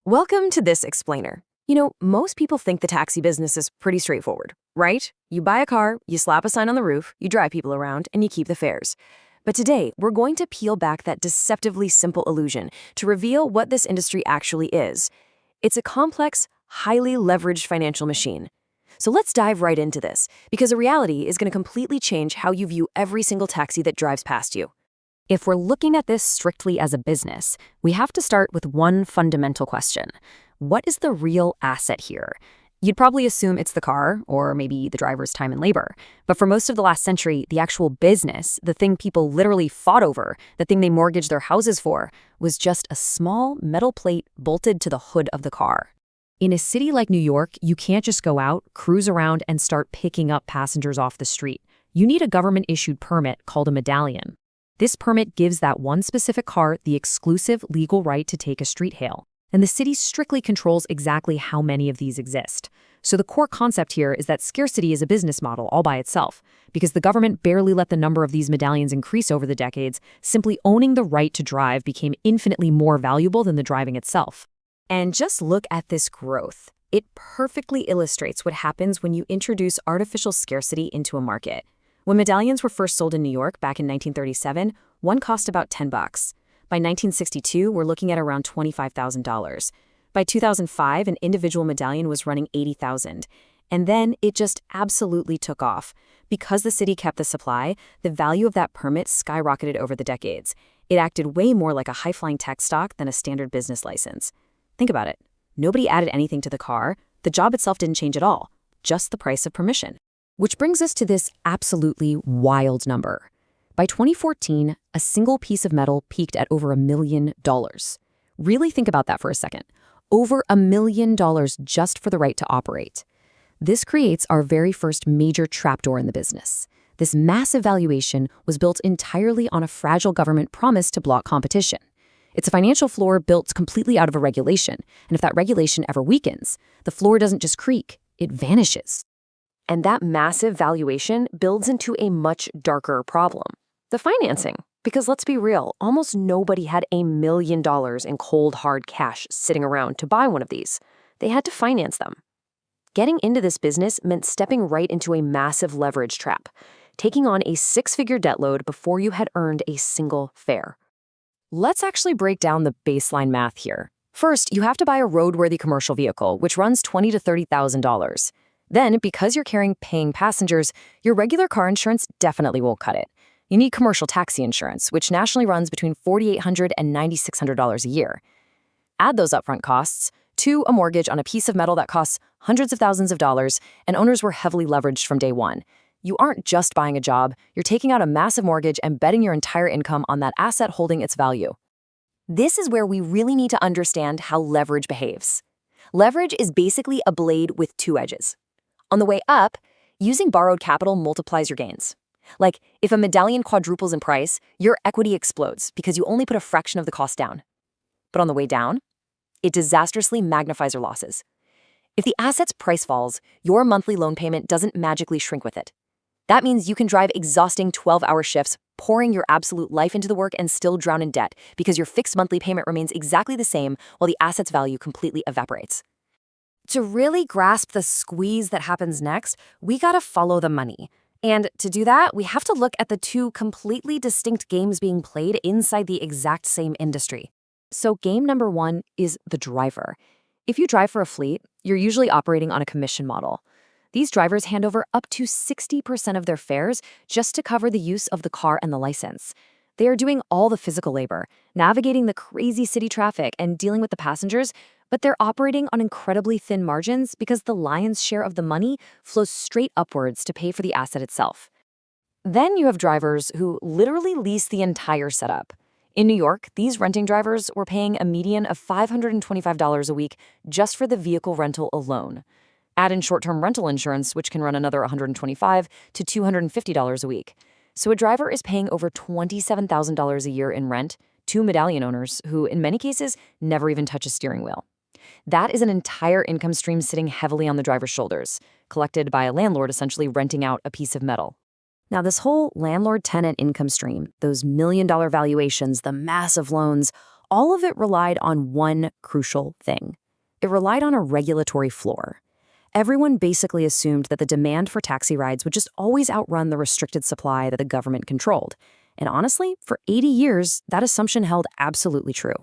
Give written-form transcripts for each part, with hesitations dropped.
Welcome to this explainer. Most people think the taxi business is pretty straightforward, right? You buy a car, you slap a sign on the roof, you drive people around, and you keep the fares. But today, we're going to peel back that deceptively simple illusion to reveal what this industry actually is. It's a complex, highly leveraged financial machine. So let's dive right into this, because the reality is going to completely change how you view every single taxi that drives past you. If we're looking at this strictly as a business, we have to start with one fundamental question. What is the real asset here? You'd probably assume it's the car, or maybe the driver's time and labor. But for most of the last century, the actual business, the thing people literally fought over, the thing they mortgaged their houses for, was just a small metal plate bolted to the hood of the car. In a city like New York, you can't just go out, cruise around, and start picking up passengers off the street. You need a government-issued permit called a medallion. This permit gives that one specific car the exclusive legal right to take a street hail, and the city strictly controls exactly how many of these exist. So the core concept here is that scarcity is a business model all by itself. Because the government barely let the number of these medallions increase over the decades, simply owning the right to drive became infinitely more valuable than the driving itself. And just look at this growth. It perfectly illustrates what happens when you introduce artificial scarcity into a market. When medallions were first sold in New York back in 1937, one cost about $10. By 1962, we're looking at around $25,000. By 2005, an individual medallion was running $80,000. And then it just absolutely took off. Because the city kept the supply, the value of that permit skyrocketed over the decades. It acted way more like a high-flying tech stock than a standard business license. Think about it. Nobody added anything to the car. The job itself didn't change at all, just the price of permission. Which brings us to this absolutely wild number. By 2014, a single piece of metal peaked at over $1 million. Really think about that for a second. Over $1 million just for the right to operate. This creates our very first major trapdoor in the business. This massive valuation was built entirely on a fragile government promise to block competition. It's a financial floor built completely out of a regulation, and if that regulation ever weakens, the floor doesn't just creak, it vanishes. And that massive valuation builds into a much darker problem. The financing. Because let's be real, almost nobody had $1 million in cold, hard cash sitting around to buy one of these. They had to finance them. Getting into this business meant stepping right into a massive leverage trap, taking on a six-figure debt load before you had earned a single fare. Let's actually break down the baseline math here. First, you have to buy a roadworthy commercial vehicle, which runs $20,000 to $30,000. Then, because you're carrying paying passengers, your regular car insurance definitely won't cut it. You need commercial taxi insurance, which nationally runs between $4,800 and $9,600 a year. Add those upfront costs to a mortgage on a piece of metal that costs hundreds of thousands of dollars, and owners were heavily leveraged from day one. You aren't just buying a job, you're taking out a massive mortgage and betting your entire income on that asset holding its value. This is where we really need to understand how leverage behaves. Leverage is basically a blade with two edges. On the way up, using borrowed capital multiplies your gains. Like, if a medallion quadruples in price, your equity explodes because you only put a fraction of the cost down. But on the way down, it disastrously magnifies your losses. If the asset's price falls, your monthly loan payment doesn't magically shrink with it. That means you can drive exhausting 12-hour shifts, pouring your absolute life into the work and still drown in debt because your fixed monthly payment remains exactly the same while the asset's value completely evaporates. To really grasp the squeeze that happens next, we gotta follow the money. And to do that, we have to look at the two completely distinct games being played inside the exact same industry. So game number one is the driver. If you drive for a fleet, you're usually operating on a commission model. These drivers hand over up to 60% of their fares just to cover the use of the car and the license. They are doing all the physical labor, navigating the crazy city traffic and dealing with the passengers, but they're operating on incredibly thin margins because the lion's share of the money flows straight upwards to pay for the asset itself. Then you have drivers who literally lease the entire setup. In New York, these renting drivers were paying a median of $525 a week just for the vehicle rental alone. Add in short-term rental insurance, which can run another $125 to $250 a week. So a driver is paying over $27,000 a year in rent to medallion owners who, in many cases, never even touch a steering wheel. That is an entire income stream sitting heavily on the driver's shoulders, collected by a landlord essentially renting out a piece of metal. Now, this whole landlord-tenant income stream, those million-dollar valuations, the massive loans, All of it relied on one crucial thing. It relied on a regulatory floor. Everyone basically assumed that the demand for taxi rides would just always outrun the restricted supply that the government controlled. And honestly, for 80 years, that assumption held absolutely true.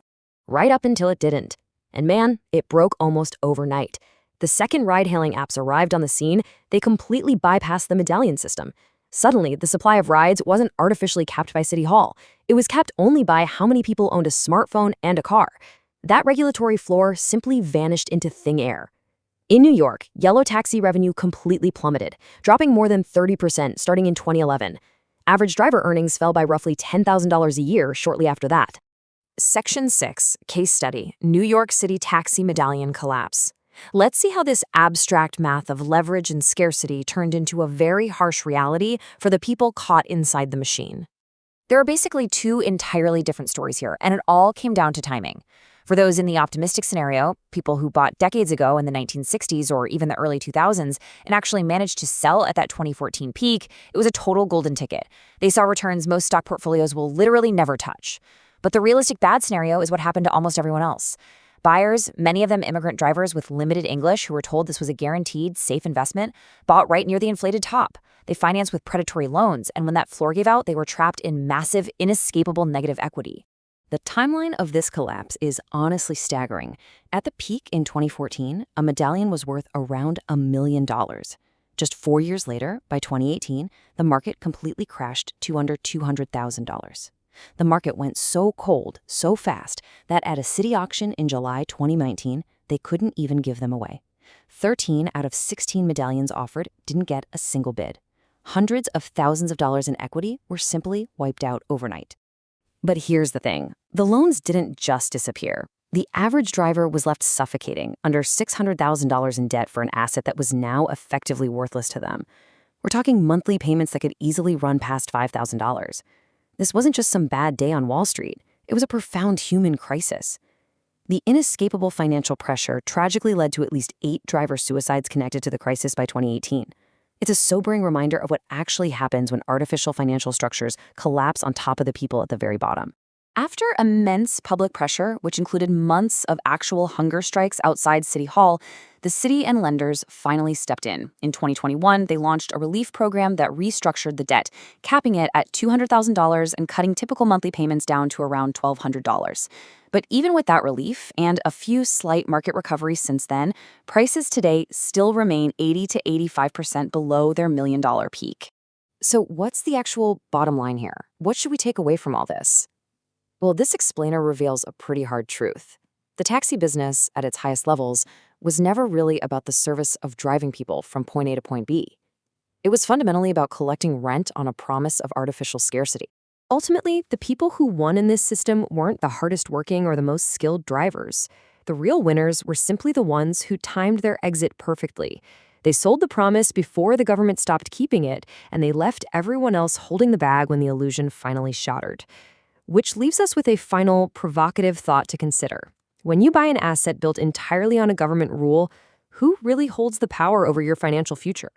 Right up until it didn't. And man, it broke almost overnight. The second ride-hailing apps arrived on the scene, they completely bypassed the medallion system. Suddenly, the supply of rides wasn't artificially capped by City Hall. It was capped only by how many people owned a smartphone and a car. That regulatory floor simply vanished into thin air. In New York, yellow taxi revenue completely plummeted, dropping more than 30% starting in 2011. Average driver earnings fell by roughly $10,000 a year shortly after that. Section 6, Case Study, New York City Taxi Medallion Collapse. Let's see how this abstract math of leverage and scarcity turned into a very harsh reality for the people caught inside the machine. There are basically two entirely different stories here, and it all came down to timing. For those in the optimistic scenario, people who bought decades ago in the 1960s or even the early 2000s and actually managed to sell at that 2014 peak, it was a total golden ticket. They saw returns most stock portfolios will literally never touch. But the realistic bad scenario is what happened to almost everyone else. Buyers, many of them immigrant drivers with limited English who were told this was a guaranteed, safe investment, bought right near the inflated top. They financed with predatory loans, and when that floor gave out, they were trapped in massive, inescapable negative equity. The timeline of this collapse is honestly staggering. At the peak in 2014, a medallion was worth around $1 million. Just 4 years later, by 2018, the market completely crashed to under $200,000. The market went so cold, so fast, that at a city auction in July 2019, they couldn't even give them away. 13 out of 16 medallions offered didn't get a single bid. Hundreds of thousands of dollars in equity were simply wiped out overnight. But here's the thing. The loans didn't just disappear. The average driver was left suffocating under $600,000 in debt for an asset that was now effectively worthless to them. We're talking monthly payments that could easily run past $5,000. This wasn't just some bad day on Wall Street. It was a profound human crisis. The inescapable financial pressure tragically led to at least 8 driver suicides connected to the crisis by 2018. It's a sobering reminder of what actually happens when artificial financial structures collapse on top of the people at the very bottom. After immense public pressure, which included months of actual hunger strikes outside City Hall, the city and lenders finally stepped in. In 2021, they launched a relief program that restructured the debt, capping it at $200,000 and cutting typical monthly payments down to around $1,200. But even with that relief and a few slight market recoveries since then, prices today still remain 80 to 85% below their $1 million peak. So what's the actual bottom line here? What should we take away from all this? Well, this explainer reveals a pretty hard truth. The taxi business, at its highest levels, was never really about the service of driving people from point A to point B. It was fundamentally about collecting rent on a promise of artificial scarcity. Ultimately, the people who won in this system weren't the hardest working or the most skilled drivers. The real winners were simply the ones who timed their exit perfectly. They sold the promise before the government stopped keeping it, and they left everyone else holding the bag when the illusion finally shattered. Which leaves us with a final provocative thought to consider. When you buy an asset built entirely on a government rule, who really holds the power over your financial future?